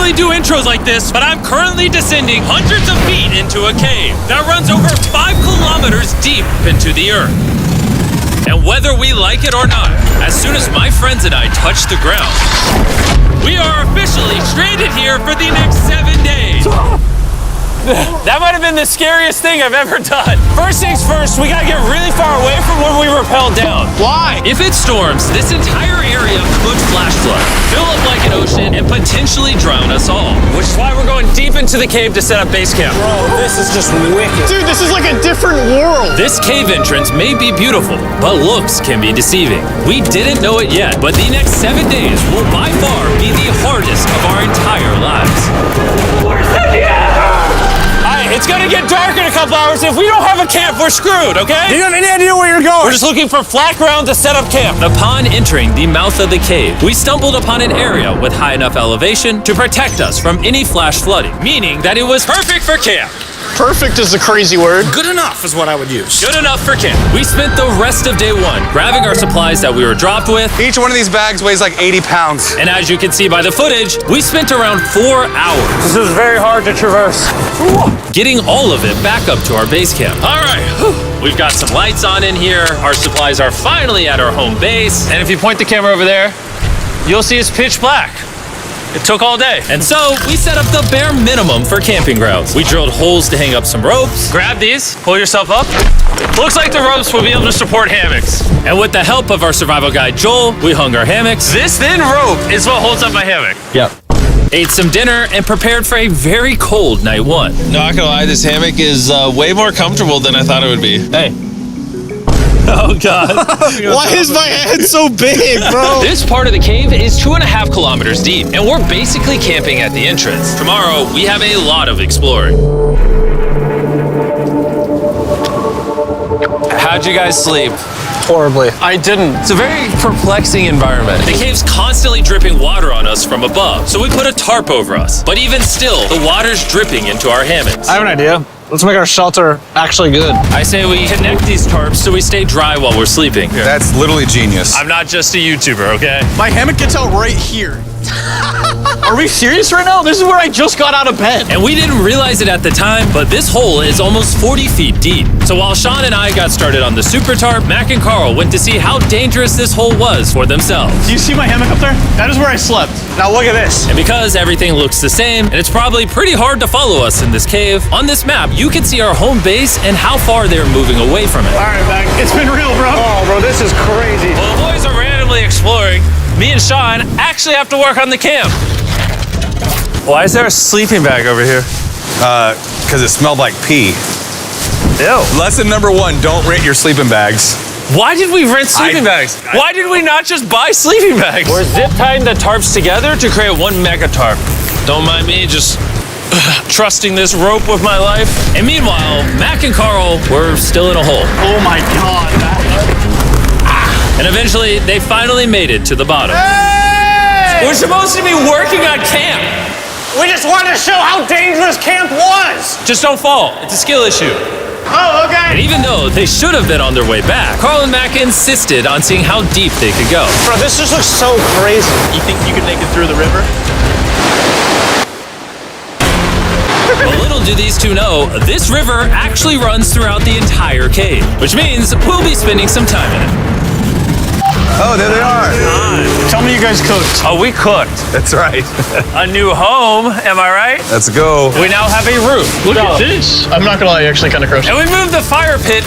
normally do intros like this, but I'm currently descending hundreds of feet into a cave that runs over 5 kilometers deep into the earth. And whether we like it or not, as soon as my friends and I touch the ground, we are officially stranded here for the next 7 days. That might have been the scariest thing I've ever done. First things first, we gotta get really far away from where we rappelled down. Why? If it storms, this entire area could flash flood, fill up like an ocean, and potentially drown us all. Which is why we're going deep into the cave to set up base camp. Bro, this is just wicked. Dude, this is like a different world. This cave entrance may be beautiful, but looks can be deceiving. We didn't know it yet, but the next 7 days will by far be the hardest of our entire lives. It's gonna get dark in a couple hours. If we don't have a camp, we're screwed, okay? Do you have any idea where you're going? We're just looking for flat ground to set up camp. Upon entering the mouth of the cave, we stumbled upon an area with high enough elevation to protect us from any flash flooding, meaning that it was perfect for camp. Perfect is a crazy word. Good enough is what I would use. Good enough for camp. We spent the rest of day one grabbing our supplies that we were dropped with. Each one of these bags weighs like 80 pounds. And as you can see by the footage, we spent around 4 hours. This is very hard to traverse. Getting all of it back up to our base camp. All right, we've got some lights on in here. Our supplies are finally at our home base. And if you point the camera over there, you'll see it's pitch black. It took all day. And so we set up the bare minimum for camping grounds. We drilled holes to hang up some ropes. Grab these, pull yourself up. Looks like the ropes will be able to support hammocks. And with the help of our survival guide, Joel, we hung our hammocks. This thin rope is what holds up my hammock. Yep. Ate some dinner and prepared for a very cold night one. Not gonna lie, this hammock is way more comfortable than I thought it would be. Hey. Oh, God. Why is my head so big, bro? This part of the cave is 2.5 kilometers deep, and we're basically camping at the entrance. Tomorrow, we have a lot of exploring. How'd you guys sleep? Horribly. I didn't. It's a very perplexing environment. The cave's constantly dripping water on us from above, so we put a tarp over us. But even still, the water's dripping into our hammocks. I have an idea. Let's make our shelter actually good. I say we connect these tarps so we stay dry while we're sleeping. That's literally genius. I'm not just a YouTuber, okay? My hammock gets out right here. Are we serious right now? This is where I just got out of bed. And we didn't realize it at the time, but this hole is almost 40 feet deep. So while Sean and I got started on the super tarp, Mac and Carl went to see how dangerous this hole was for themselves. Do you see my hammock up there? That is where I slept. Now look at this. And because everything looks the same, and it's probably pretty hard to follow us in this cave, on this map, you can see our home base and how far they're moving away from it. All right, Mac. It's been real, bro. Oh, bro, this is crazy. While the boys are randomly exploring, me and Sean actually have to work on the camp. Why is there a sleeping bag over here? Because it smelled like pee. Ew. Lesson number 1, don't rent your sleeping bags. Why did we rent sleeping bags? Why did we not just buy sleeping bags? We're zip tying the tarps together to create one mega tarp. Don't mind me just trusting this rope with my life. And meanwhile, Mac and Carl were still in a hole. Oh my God, Mac. And eventually, they finally made it to the bottom. Hey! We're supposed to be working on camp. We just wanted to show how dangerous camp was. Just don't fall. It's a skill issue. Oh, okay. And even though they should have been on their way back, Carl and Mac insisted on seeing how deep they could go. Bro, this just looks so crazy. You think you could make it through the river? But little do these two know, this river actually runs throughout the entire cave, which means we'll be spending some time in it. Oh, there they are. Tell me you guys cooked. Oh, we cooked. That's right. A new home, am I right? Let's go. We now have a roof. Look at this. I'm not gonna lie, you're actually kind of gross. And we moved the fire pit